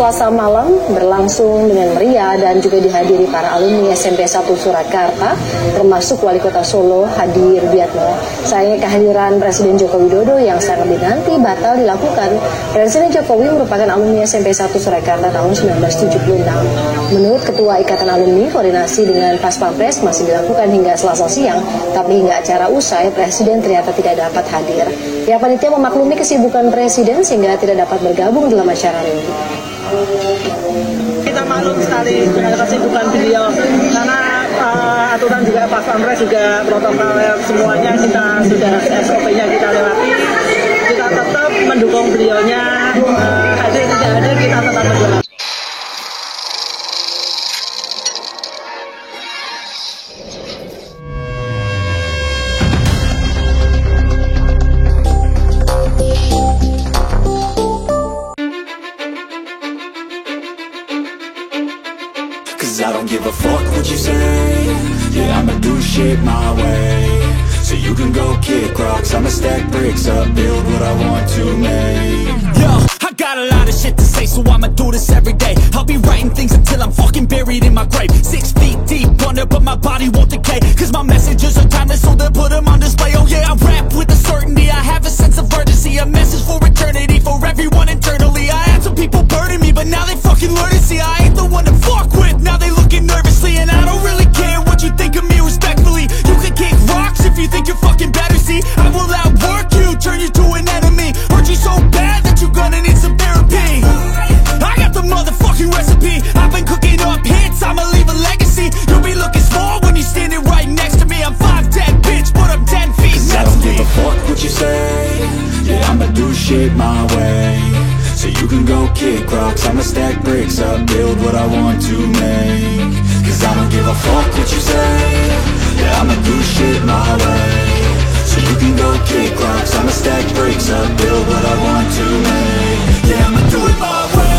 Selasa malam berlangsung dengan meriah dan juga dihadiri para alumni SMP 1 Surakarta, termasuk Wali Kota Solo Hadi Rudiatmo. Sayangnya kehadiran Presiden Joko Widodo yang sangat dinanti batal dilakukan. Presiden Jokowi merupakan alumni SMP 1 Surakarta tahun 1976. Menurut Ketua Ikatan Alumni, koordinasi dengan Pas Pampres masih dilakukan hingga Selasa siang, tapi hingga acara usai, Presiden ternyata tidak dapat hadir. Pihak panitia memaklumi kesibukan Presiden sehingga tidak dapat bergabung dalam acara ini. Kita maklum sekali dengan kesibukan beliau, karena aturan juga Pas Pampres juga protokol semuanya kita sudah SOP-nya kita lewati. Kita tetap mendukung beliaunya, hadir tidak hadir kita tetap mendukung. I don't give a fuck what you say. Yeah, I'ma do shit my way. So you can go kick rocks, I'ma stack bricks up, build what I want to make. Yo, I got a lot of shit to say, so I'ma do this every day. I'll be writing things until I'm fucking buried in my grave. 6 feet deep under, but my body won't decay. Cause my messages are timeless, so they'll put them on display. Oh yeah, I rap with a certainty, I have a sense of urgency. A message for eternity, for everyone internally. I had some people burning me, but now they fucking learn to see I ain't the one to fuck with. Now they looking nervously, and I don't really care what you think of me respectfully. You can kick rocks if you think you're fucking better, see I will outwork you, turn you to an enemy. Hurt you so bad that you're gonna need some therapy. I got the motherfucking recipe, I've been cooking up hits, I'ma leave a legacy. You'll be looking small when you're standing right next to me. I'm 5'10", bitch, but I'm 10 feet next to me. I don't give a fuck what you say. Yeah, I'ma do shit my way. So you can go kick rocks, I'ma stack bricks up, build what I want to make. Cause I don't give a fuck what you say. Yeah, I'ma do shit my way. So you can go kick rocks, I'ma stack bricks up, build what I want to make. Yeah, I'ma do it my way.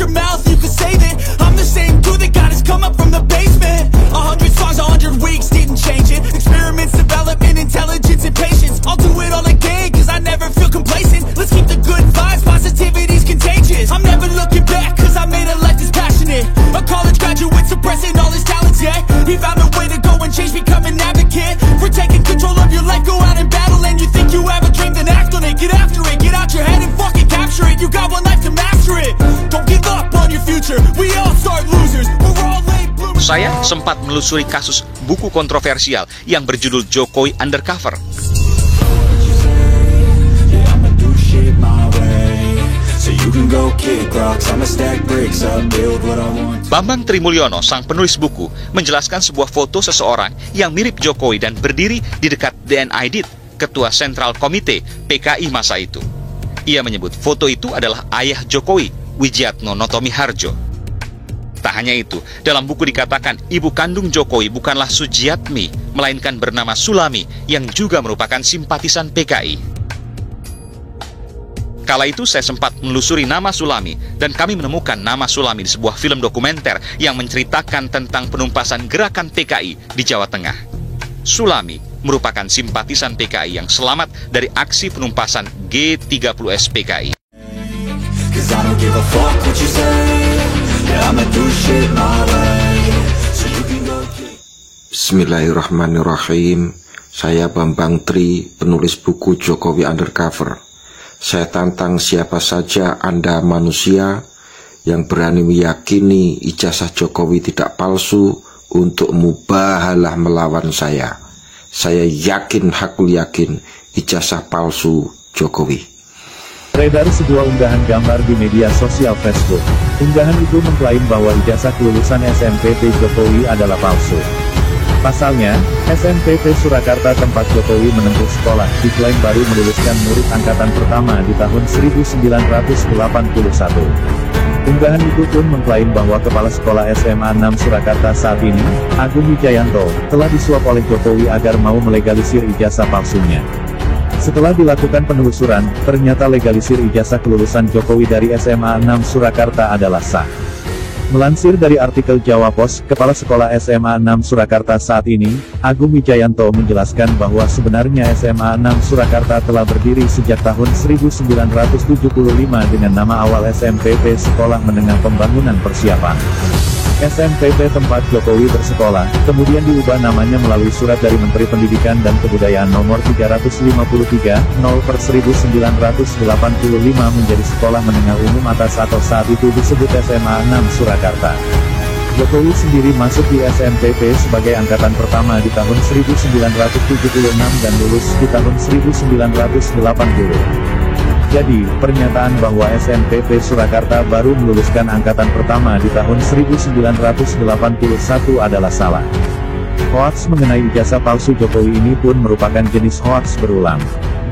Your mouth, you can save it. I'm the same dude that got his come up from the basement. 100 songs, 100 weeks, didn't change it. Experiments, development, intelligence, and patience. I'll do it all again, cause I never feel complacent. Let's keep the good vibes, positivity's contagious. I'm never looking back, cause I made a life that's passionate. A college graduate suppressing all his talents, yeah. He found a way to go and change, become an advocate. For taking control of your life, go out and battle. And you think you have a dream, then act on it. Get after it, get out your head and fucking capture it. You got one life to master it. Don't give up on your future. We all start losers. We're all late bloomers. Saya sempat menelusuri kasus buku kontroversial yang berjudul Jokowi Undercover. Bambang Trimulyono, sang penulis buku, menjelaskan sebuah foto seseorang yang mirip Jokowi dan berdiri di dekat DN Aidit, Ketua Sentral Komite PKI masa itu. Ia menyebut foto itu adalah ayah Jokowi, Wijiatno Notomiharjo. Tak hanya itu, dalam buku dikatakan ibu kandung Jokowi bukanlah Sujiatmi, melainkan bernama Sulami yang juga merupakan simpatisan PKI. Kala itu saya sempat menelusuri nama Sulami dan kami menemukan nama Sulami di sebuah film dokumenter yang menceritakan tentang penumpasan gerakan PKI di Jawa Tengah. Sulami merupakan simpatisan PKI yang selamat dari aksi penumpasan G30S PKI. Bismillahirrahmanirrahim. Saya Bambang Tri, penulis buku Jokowi Undercover. Saya tantang siapa saja Anda manusia yang berani meyakini ijazah Jokowi tidak palsu untuk mubahalah melawan saya. Saya yakin, hakul yakin, ijazah palsu Jokowi. Beredar sebuah unggahan gambar di media sosial Facebook. Unggahan itu mengklaim bahwa ijazah kelulusan SMPT Jokowi adalah palsu. Pasalnya, SMPT Surakarta tempat Jokowi menempuh sekolah diklaim baru meluluskan murid angkatan pertama di tahun 1981. Unggahan itu pun mengklaim bahwa Kepala Sekolah SMA 6 Surakarta saat ini, Agung Wijayanto, telah disuap oleh Jokowi agar mau melegalisir ijazah palsunya. Setelah dilakukan penelusuran, ternyata legalisir ijazah kelulusan Jokowi dari SMA 6 Surakarta adalah sah. Melansir dari artikel Jawa Pos, Kepala Sekolah SMA 6 Surakarta saat ini, Agung Wijayanto menjelaskan bahwa sebenarnya SMA 6 Surakarta telah berdiri sejak tahun 1975 dengan nama awal SMPP Sekolah Menengah Pembangunan Persiapan. SMPP tempat Jokowi bersekolah, kemudian diubah namanya melalui surat dari Menteri Pendidikan dan Kebudayaan nomor 353, 0/1985 menjadi Sekolah Menengah Umum Atas atau saat itu disebut SMA 6 Surakarta. Jokowi sendiri masuk di SMPP sebagai angkatan pertama di tahun 1976 dan lulus di tahun 1980. Jadi, pernyataan bahwa SMPP Surakarta baru meluluskan angkatan pertama di tahun 1981 adalah salah. Hoaks mengenai ijazah palsu Jokowi ini pun merupakan jenis hoaks berulang.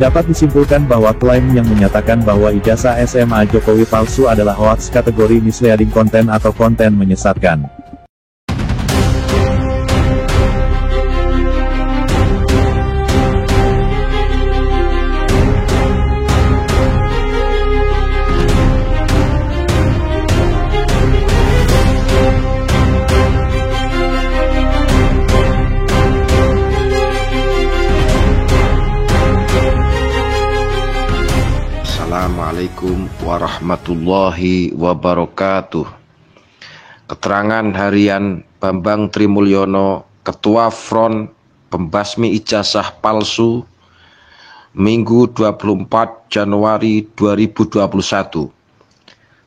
Dapat disimpulkan bahwa klaim yang menyatakan bahwa ijazah SMA Jokowi palsu adalah hoaks kategori misleading konten atau konten menyesatkan. Assalamualaikum warahmatullahi wabarakatuh. Keterangan harian Bambang Trimulyono, Ketua Front Pembasmi Ijazah Palsu, Minggu 24 Januari 2021.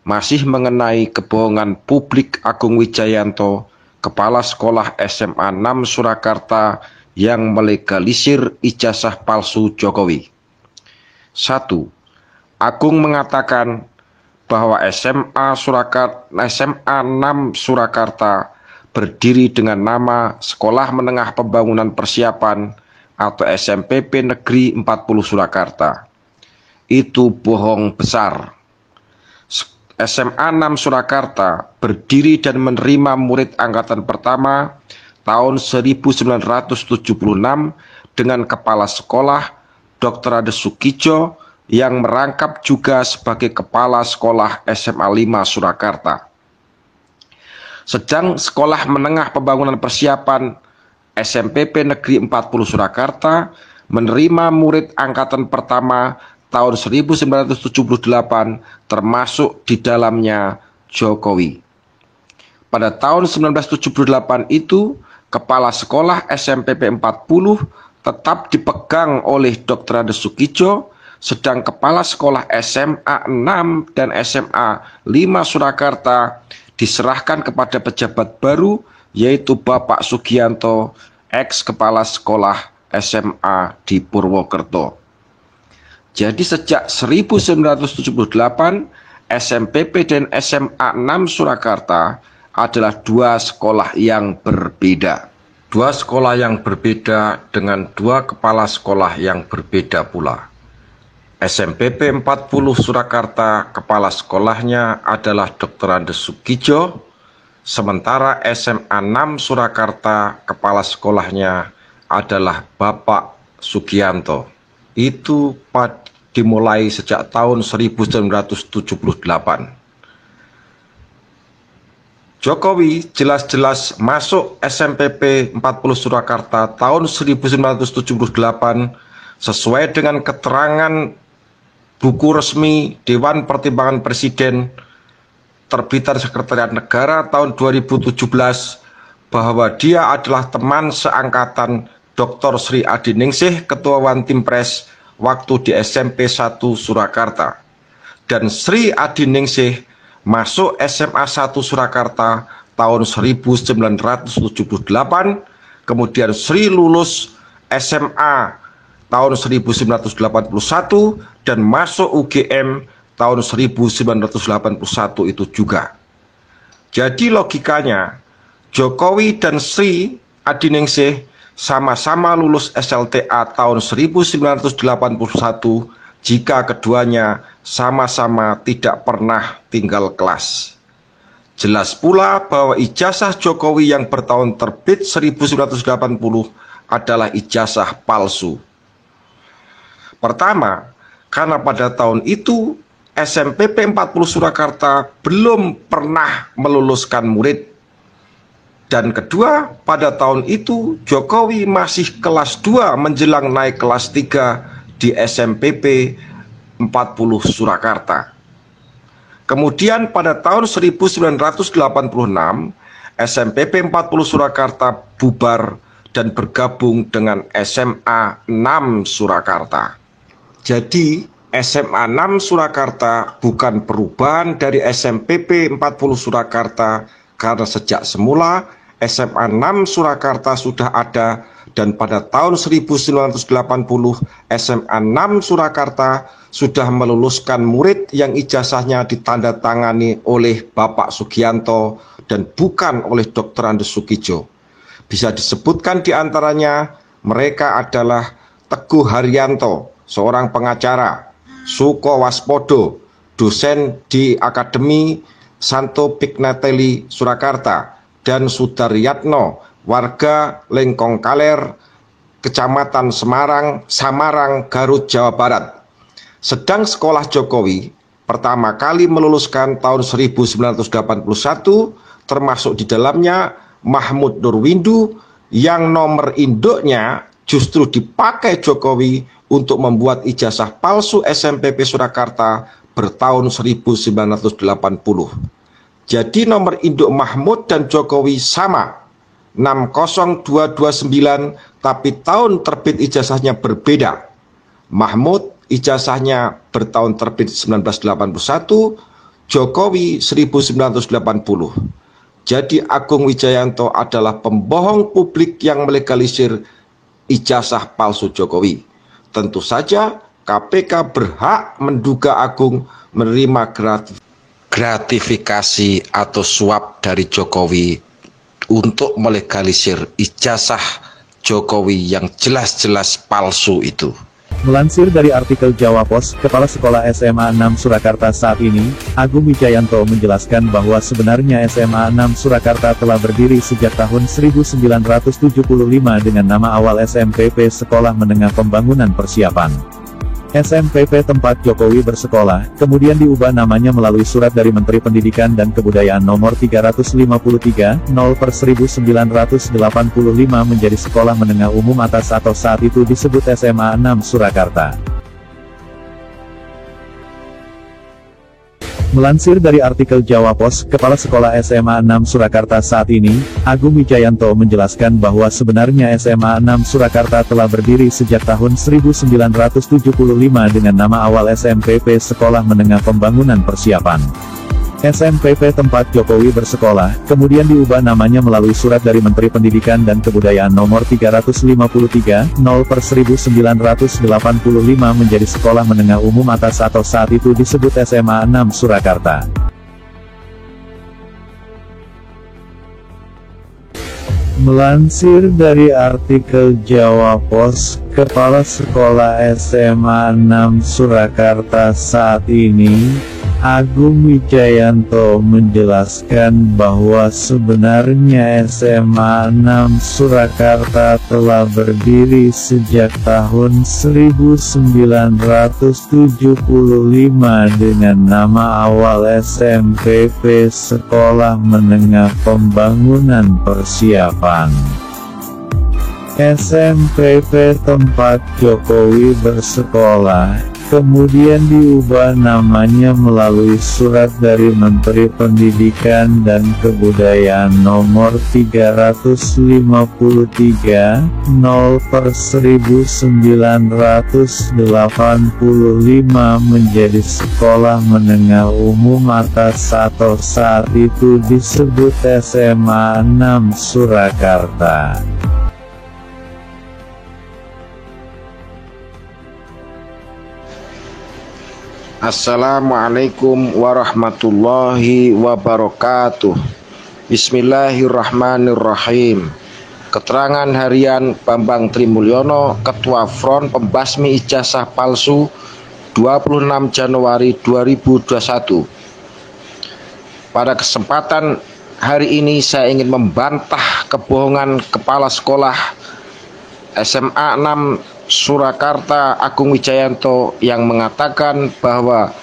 Masih mengenai kebohongan publik Agung Wijayanto, Kepala Sekolah SMA 6 Surakarta yang melegalisir ijazah palsu Jokowi. 1. Agung mengatakan bahwa SMA 6 Surakarta berdiri dengan nama Sekolah Menengah Pembangunan Persiapan atau SMPP Negeri 40 Surakarta. Itu bohong besar. SMA 6 Surakarta berdiri dan menerima murid angkatan pertama tahun 1976 dengan Kepala Sekolah Dr. Ade Sukijo yang merangkap juga sebagai Kepala Sekolah SMA 5 Surakarta. Sedang Sekolah Menengah Pembangunan Persiapan SMPP Negeri 40 Surakarta menerima murid angkatan pertama tahun 1978 termasuk di dalamnya Jokowi. Pada tahun 1978 itu, Kepala Sekolah SMPP 40 tetap dipegang oleh Dr. Ade Sukijo, sedang Kepala Sekolah SMA 6 dan SMA 5 Surakarta diserahkan kepada pejabat baru, yaitu Bapak Sugianto, ex-Kepala Sekolah SMA di Purwokerto. Jadi sejak 1978, SMPP dan SMA 6 Surakarta adalah dua sekolah yang berbeda. Dua sekolah yang berbeda dengan dua kepala sekolah yang berbeda pula. SMPP 40 Surakarta, kepala sekolahnya adalah Dr. Ade Sukijo, sementara SMA 6 Surakarta, kepala sekolahnya adalah Bapak Sugianto. Itu dimulai sejak tahun 1978. Jokowi jelas-jelas masuk SMPP 40 Surakarta tahun 1978 sesuai dengan keterangan buku resmi Dewan Pertimbangan Presiden terbitan Sekretariat Negara tahun 2017 bahwa dia adalah teman seangkatan Dr. Sri Adiningsih, Ketua Wantimpres waktu di SMP 1 Surakarta, dan Sri Adiningsih masuk SMA 1 Surakarta tahun 1978, kemudian Sri lulus SMA tahun 1981 dan masuk UGM tahun 1981 itu juga. Jadi logikanya Jokowi dan Sri Adiningsih sama-sama lulus SLTA tahun 1981 jika keduanya sama-sama tidak pernah tinggal kelas. Jelas pula bahwa ijazah Jokowi yang bertahun terbit 1980 adalah ijazah palsu. Pertama, karena pada tahun itu SMPP 40 Surakarta belum pernah meluluskan murid. Dan kedua, pada tahun itu Jokowi masih kelas 2 menjelang naik kelas 3 di SMPP 40 Surakarta. Kemudian pada tahun 1986, SMPP 40 Surakarta bubar dan bergabung dengan SMA 6 Surakarta. Jadi, SMA 6 Surakarta bukan perubahan dari SMPP 40 Surakarta, karena sejak semula SMA 6 Surakarta sudah ada, dan pada tahun 1980 SMA 6 Surakarta sudah meluluskan murid yang ijazahnya ditandatangani oleh Bapak Sugianto dan bukan oleh Dr. Andes Sukijo. Bisa disebutkan diantaranya mereka adalah Teguh Haryanto, seorang pengacara, Suko Waspodo, dosen di Akademi Santo Pignatelli Surakarta, dan Sudaryatno, warga Lengkong Kaler, Kecamatan Samarang, Garut, Jawa Barat. Sedang sekolah Jokowi pertama kali meluluskan tahun 1981, termasuk di dalamnya Mahmud Nurwindu, yang nomor induknya justru dipakai Jokowi untuk membuat ijazah palsu SMPP Surakarta bertahun 1980. Jadi nomor induk Mahmud dan Jokowi sama, 60229, tapi tahun terbit ijazahnya berbeda. Mahmud ijazahnya bertahun terbit 1981, Jokowi 1980. Jadi Agung Wijayanto adalah pembohong publik yang melegalisir ijazah palsu Jokowi. Tentu saja KPK berhak menduga Agung menerima gratifikasi atau suap dari Jokowi untuk melegalisir ijazah Jokowi yang jelas-jelas palsu itu. Melansir dari artikel Jawa Pos, Kepala Sekolah SMA 6 Surakarta saat ini, Agung Wijayanto menjelaskan bahwa sebenarnya SMA 6 Surakarta telah berdiri sejak tahun 1975 dengan nama awal SMPP Sekolah Menengah Pembangunan Persiapan. SMPP tempat Jokowi bersekolah, kemudian diubah namanya melalui surat dari Menteri Pendidikan dan Kebudayaan nomor 353, 0/1985 menjadi Sekolah Menengah Umum Atas atau saat itu disebut SMA 6 Surakarta. Melansir dari artikel Jawa Pos, Kepala Sekolah SMA 6 Surakarta saat ini, Agung Wijayanto menjelaskan bahwa sebenarnya SMA 6 Surakarta telah berdiri sejak tahun 1975 dengan nama awal SMPP Sekolah Menengah Pembangunan Persiapan. SMPP tempat Jokowi bersekolah, kemudian diubah namanya melalui surat dari Menteri Pendidikan dan Kebudayaan nomor 353, 0/1985 menjadi Sekolah Menengah Umum Atas atau saat itu disebut SMA 6 Surakarta. Melansir dari artikel Jawa Pos, Kepala Sekolah SMA 6 Surakarta saat ini, Agung Wijayanto menjelaskan bahwa sebenarnya SMA 6 Surakarta telah berdiri sejak tahun 1975 dengan nama awal SMPP Sekolah Menengah Pembangunan Persiapan. SMPP tempat Jokowi bersekolah, kemudian diubah namanya melalui surat dari Menteri Pendidikan dan Kebudayaan nomor 353, 0/1985 menjadi Sekolah Menengah Umum Atas atau saat itu disebut SMA 6 Surakarta. Assalamualaikum warahmatullahi wabarakatuh. Bismillahirrahmanirrahim. Keterangan harian Bambang Trimulyono, Ketua Front Pembasmi Ijazah Palsu 26 Januari 2021. Pada kesempatan hari ini saya ingin membantah kebohongan Kepala Sekolah SMA 6 Surakarta Agung Wijayanto yang mengatakan bahwa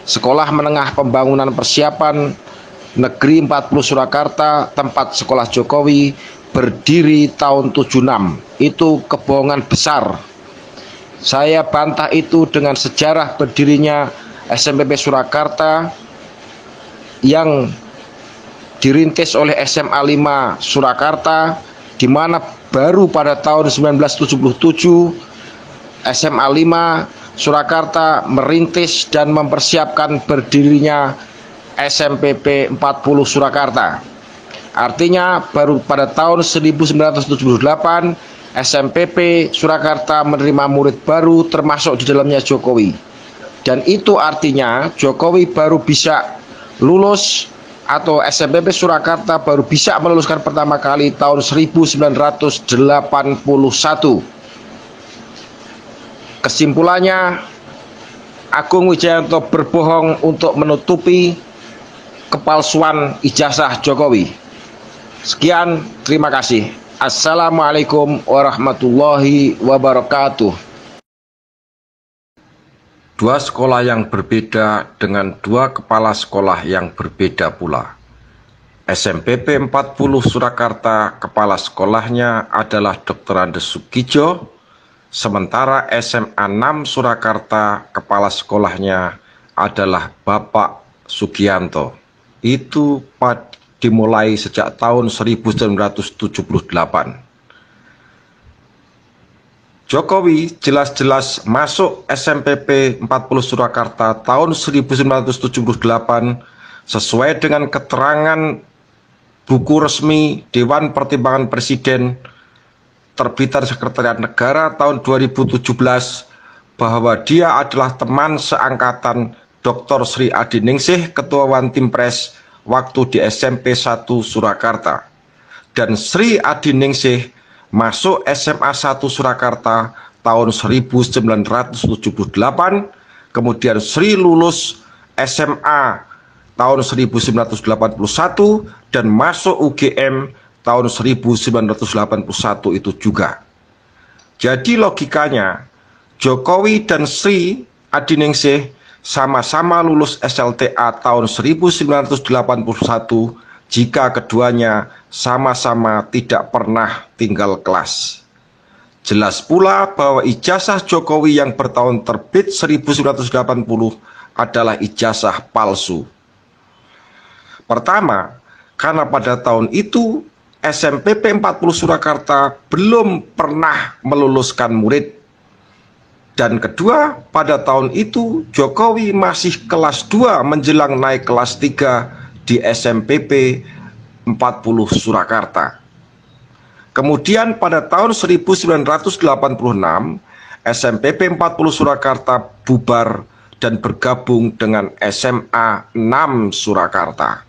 Sekolah Menengah Pembangunan Persiapan Negeri 40 Surakarta, tempat sekolah Jokowi, berdiri tahun 76. Itu kebohongan besar. Saya bantah itu dengan sejarah berdirinya SMPP Surakarta yang dirintis oleh SMA 5 Surakarta, di mana baru pada tahun 1977 SMA 5 Surakarta merintis dan mempersiapkan berdirinya SMPP 40 Surakarta. Artinya baru pada tahun 1978 SMPP Surakarta menerima murid baru termasuk di dalamnya Jokowi. Dan itu artinya Jokowi baru bisa lulus atau SMPP Surakarta baru bisa meluluskan pertama kali tahun 1981. Kesimpulannya, Agung Wijayanto berbohong untuk menutupi kepalsuan ijazah Jokowi. Sekian, terima kasih. Assalamualaikum warahmatullahi wabarakatuh. Dua sekolah yang berbeda dengan dua kepala sekolah yang berbeda pula. SMPP 40 Surakarta, kepala sekolahnya adalah Dr. Andes Sugijo, sementara SMA 6 Surakarta, kepala sekolahnya adalah Bapak Sugianto. Itu dimulai sejak tahun 1978. Jokowi jelas-jelas masuk SMPP 40 Surakarta tahun 1978 sesuai dengan keterangan buku resmi Dewan Pertimbangan Presiden terbitan Sekretariat Negara tahun 2017 bahwa dia adalah teman seangkatan Dr. Sri Adiningsih, Ketua Wantim Pres waktu di SMP 1 Surakarta. Dan Sri Adiningsih masuk SMA 1 Surakarta tahun 1978, kemudian Sri lulus SMA tahun 1981 dan masuk UGM tahun 1981 itu juga. Jadi logikanya Jokowi dan Sri Adiningsih sama-sama lulus SLTA tahun 1981 jika keduanya sama-sama tidak pernah tinggal kelas. Jelas pula bahwa ijazah Jokowi yang bertahun terbit 1980 adalah ijazah palsu. Pertama, karena pada tahun itu SMPP 40 Surakarta belum pernah meluluskan murid. Dan kedua, pada tahun itu Jokowi masih kelas 2 menjelang naik kelas 3 di SMPP 40 Surakarta. Kemudian pada tahun 1986, SMPP 40 Surakarta bubar dan bergabung dengan SMA 6 Surakarta.